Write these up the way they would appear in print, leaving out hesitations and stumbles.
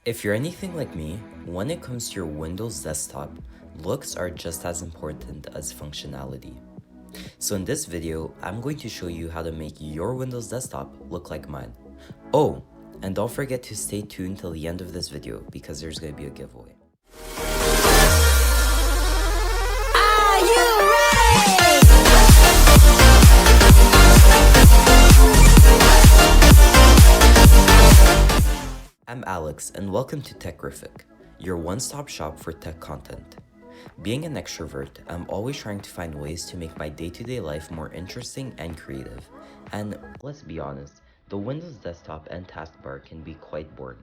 If you're anything like me, when it comes to your Windows desktop, looks are just as important as functionality. So in this video, I'm going to show you how to make your Windows desktop look like mine. Oh, and don't forget to stay tuned till the end of this video because there's going to be a giveaway. Are you ready? I'm Alex, and welcome to Techrific, your one-stop shop for tech content. Being an extrovert, I'm always trying to find ways to make my day-to-day life more interesting and creative. And let's be honest, the Windows desktop and taskbar can be quite boring.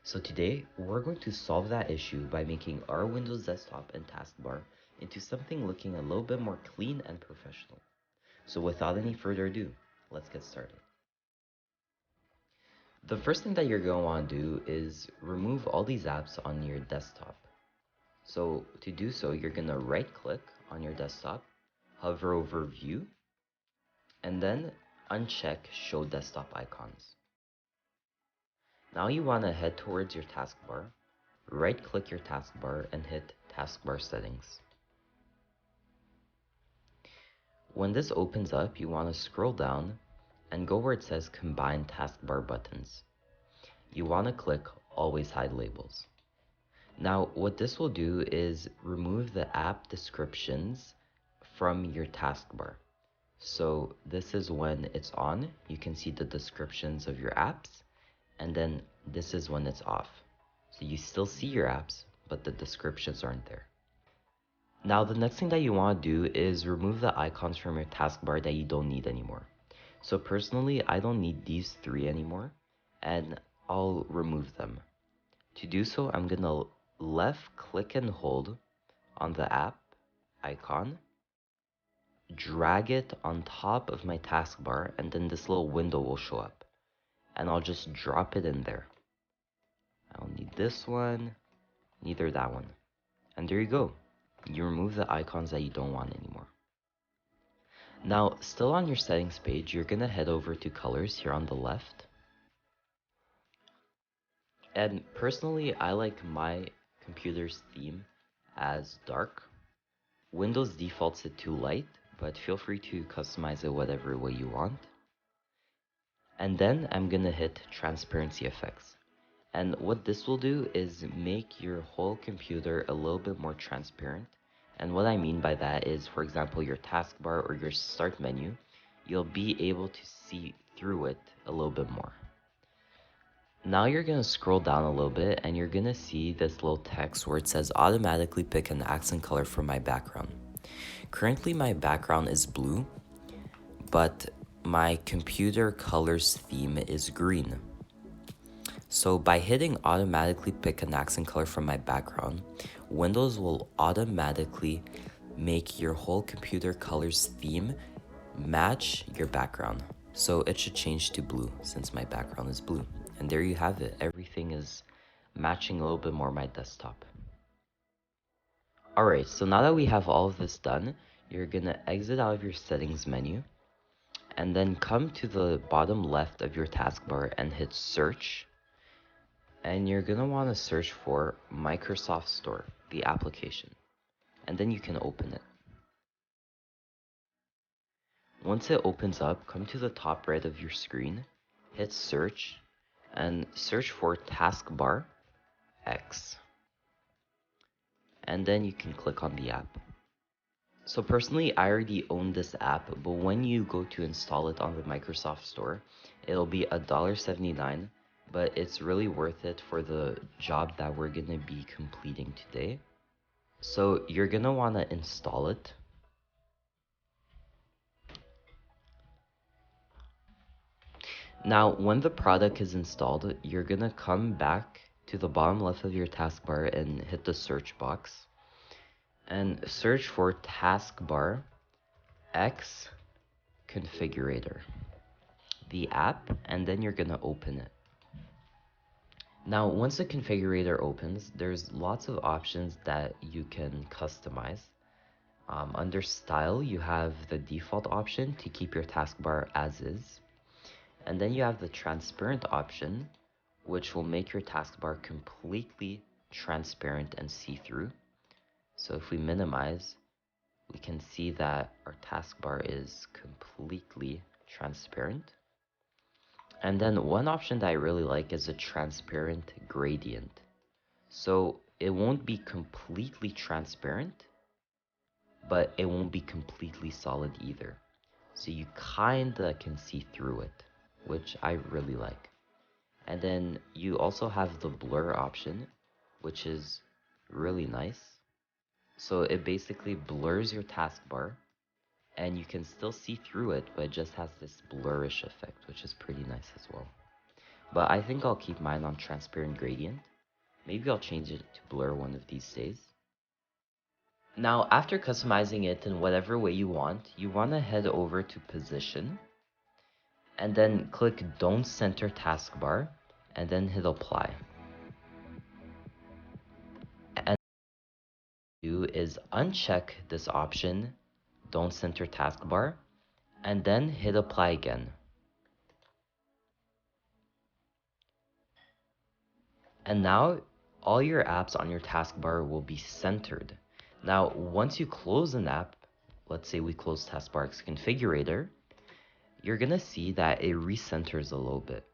So today, we're going to solve that issue by making our Windows desktop and taskbar into something looking a little bit more clean and professional. So without any further ado, let's get started. The first thing that you're going to want to do is remove all these apps on your desktop. So to do so, you're going to right click on your desktop, hover over View, and then uncheck Show Desktop Icons. Now you want to head towards your taskbar, right click your taskbar and hit Taskbar Settings. When this opens up, you want to scroll down and go where it says Combine Taskbar Buttons. You want to click Always Hide Labels. Now, what this will do is remove the app descriptions from your taskbar. So this is when it's on, you can see the descriptions of your apps, and then this is when it's off. So you still see your apps, but the descriptions aren't there. Now, the next thing that you want to do is remove the icons from your taskbar that you don't need anymore. So personally, I don't need these three anymore, and I'll remove them. To do so, I'm gonna left click and hold on the app icon, drag it on top of my taskbar, and then this little window will show up. And I'll just drop it in there. I don't need this one, neither that one. And there you go. You remove the icons that you don't want anymore. Now, still on your settings page, you're gonna head over to colors here on the left. And personally, I like my computer's theme as dark. Windows defaults it to light, but feel free to customize it whatever way you want. And then I'm gonna hit transparency effects. And what this will do is make your whole computer a little bit more transparent. And what I mean by that is, for example, your taskbar or your start menu, you'll be able to see through it a little bit more. Now you're gonna scroll down a little bit and you're gonna see this little text where it says automatically pick an accent color for my background. Currently my background is blue, but my computer colors theme is green. So by hitting automatically pick an accent color from my background, Windows will automatically make your whole computer colors theme match your background. So it should change to blue since my background is blue. And there you have it. Everything is matching a little bit more my desktop. Alright, so now that we have all of this done, you're gonna exit out of your settings menu and then come to the bottom left of your taskbar and hit search. And you're gonna wanna search for Microsoft Store, the application. And then you can open it. Once it opens up, come to the top right of your screen, hit search, and search for Taskbar X. And then you can click on the app. So personally, I already own this app, but when you go to install it on the Microsoft Store, it'll be $1.79, but it's really worth it for the job that we're gonna be completing today. So you're gonna wanna install it. Now, when the product is installed, you're gonna come back to the bottom left of your taskbar and hit the search box and search for Taskbar X Configurator, the app, and then you're gonna open it. Now, once the configurator opens, there's lots of options that you can customize. Under style, you have the default option to keep your taskbar as is. And then you have the transparent option, which will make your taskbar completely transparent and see-through. So if we minimize, we can see that our taskbar is completely transparent. And then one option that I really like is a transparent gradient. So it won't be completely transparent, but it won't be completely solid either. So you kinda can see through it, which I really like. And then you also have the blur option, which is really nice. So it basically blurs your taskbar and you can still see through it, but it just has this blurrish effect, which is pretty nice as well. But I think I'll keep mine on transparent gradient. Maybe I'll change it to blur one of these days. Now, after customizing it in whatever way you want to head over to position and then click Don't Center Taskbar and then hit apply. And what you do is uncheck this option, Don't Center Taskbar, and then hit apply again. And now all your apps on your taskbar will be centered. Now, once you close an app, let's say we close Taskbar X Configurator, you're gonna see that it recenters a little bit.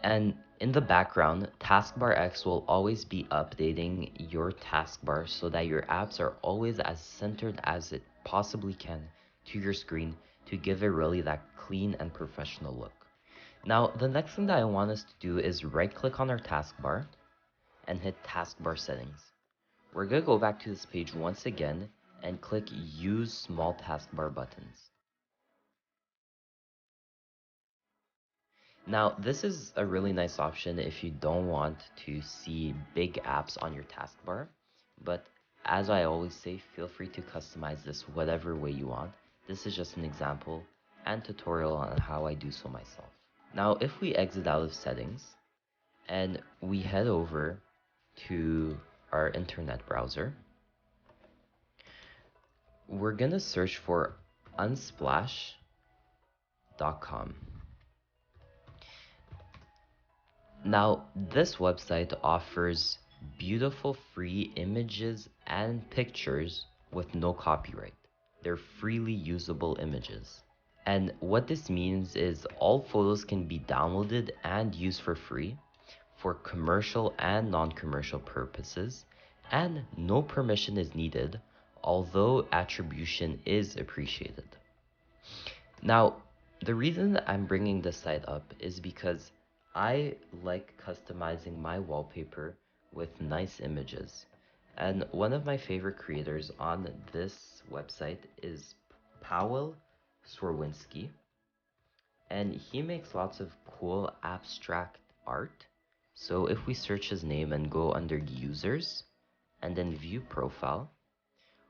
And in the background, Taskbar X will always be updating your taskbar so that your apps are always as centered as it possibly can to your screen to give it really that clean and professional look. Now, the next thing that I want us to do is right-click on our taskbar and hit Taskbar Settings. We're going to go back to this page once again and click Use Small Taskbar Buttons. Now, this is a really nice option if you don't want to see big apps on your taskbar, but as I always say, feel free to customize this whatever way you want. This is just an example and tutorial on how I do so myself. Now, if we exit out of settings and we head over to our internet browser, we're gonna search for unsplash.com. Now, this website offers beautiful free images and pictures with no copyright. They're freely usable images. And what this means is all photos can be downloaded and used for free for commercial and non-commercial purposes, and no permission is needed, although attribution is appreciated. Now, the reason that I'm bringing this site up is because I like customizing my wallpaper with nice images. And one of my favorite creators on this website is Paweł Swerwinski. And he makes lots of cool abstract art. So if we search his name and go under users and then view profile,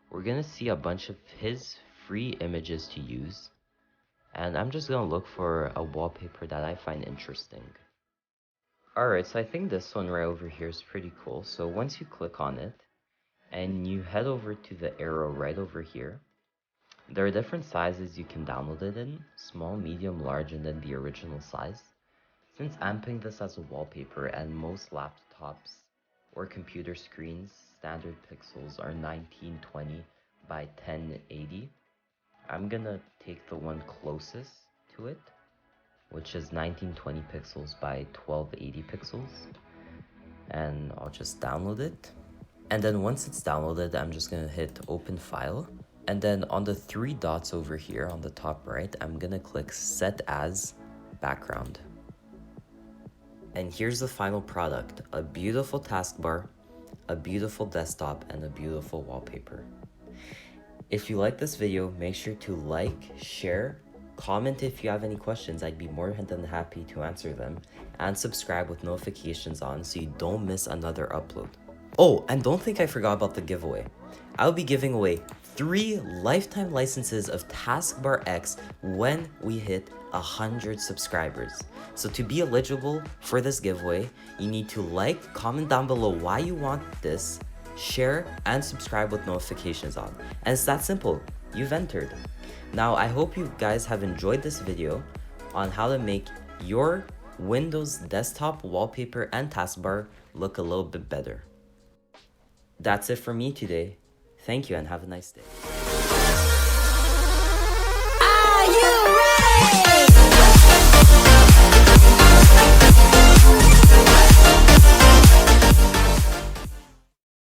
we're gonna see a bunch of his free images to use. And I'm just gonna look for a wallpaper that I find interesting. Alright, so I think this one right over here is pretty cool. So once you click on it and you head over to the arrow right over here, there are different sizes you can download it in, small, medium, large, and then the original size. Since I'm putting this as a wallpaper and most laptops or computer screens standard pixels are 1920 by 1080, I'm gonna take the one closest to it, which is 1920 pixels by 1280 pixels, and I'll just download it. And then once it's downloaded, I'm just gonna hit open file. And then on the three dots over here on the top right, I'm gonna click set as background. And here's the final product, a beautiful taskbar, a beautiful desktop, and a beautiful wallpaper. If you like this video, make sure to like, share, comment if you have any questions. I'd be more than happy to answer them, and subscribe with notifications on so you don't miss another upload. Oh, and don't think I forgot about the giveaway. I'll be giving away 3 lifetime licenses of Taskbar X when we hit 100 subscribers. So to be eligible for this giveaway, you need to like, comment down below why you want this, share, and subscribe with notifications on. And it's that simple. You've entered. Now, I hope you guys have enjoyed this video on how to make your Windows desktop wallpaper and taskbar look a little bit better. That's it for me today. Thank you and have a nice day.